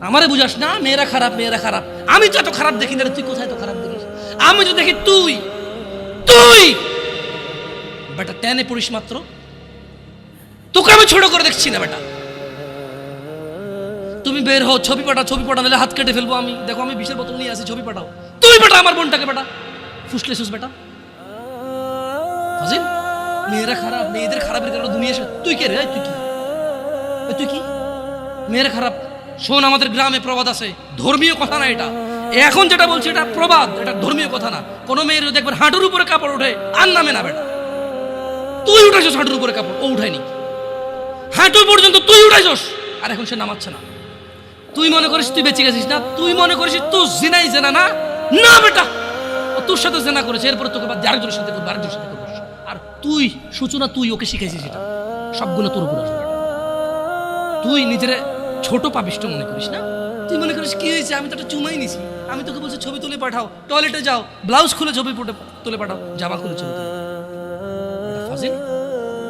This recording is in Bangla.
আমারে বুঝাস না, মেয়েরা খারাপ মেয়েরা খারাপ। আমি তো এত খারাপ দেখি না, তুই কোথায় তো খারাপ দেখিস? আমি তো দেখি তুই তুই বেটা টেনে পড়িস মাত্র, তোকে আমি ছোট করে দেখছি না বেটা। তুমি বের হও, ছবি পাঠাও, ছবি পাঠাও, নাহলে হাত কেটে ফেলবো আমি। দেখো আমি বিষের বোতল নিয়ে আসি, ছবি পাঠাও। তুই বেটা আমার বোনটাকে বেটা ফুসলেছিস বেটা। ফাজিল, মেয়েরা খারাপ, মেয়েদের খারাপের কারণে দুনিয়া এসে তুই কে রে? তুই কি? তুই কি? মেয়েরা খারাপ? শোন, আমাদের গ্রামে প্রবাদ আছে, ধর্মীয় কথা না এটা। এখন যেটা বলছি এটা প্রবাদ, এটা ধর্মীয় কথা না। কোনো মেয়ের যদি একবার হাঁটুর উপরে কাপড় ওঠে আর নামে না বেটা। তুই উঠাইছস হাঁটুর উপরে কাপড়, ও উঠায়নি। হাঁটু পর্যন্ত তুই উঠাইছস, আর এখন সে নামাচ্ছে না। তুই মনে করিস তুই বেঁচে গেছিস না? তুই মনে করিস তুই জিনাই জেনা না? না বেটা, ও তোর সাথে জেনা করেছে, এরপরে তোকে বাদ দিয়ে আরেকজনের সাথে করবে, আরেকজনের সাথে করবে। আর তুই সূচনা, তুই ওকে শিখাইছিস, এটা সবগুলো তোর উপর আসবে। তুই নিজের ছোট পাপিষ্ট মনে করিস না? তুই মনে করিস কি হয়েছে, আমি তো একটা চুমাই নিছি। আমি তোকে বলছি ছবি তুলে পাঠাও, টয়লেটে যাও, ব্লাউজ খুলে ছবি তুলে পাঠাও, জামা খুলে ছবি তুলে। ফাজিল।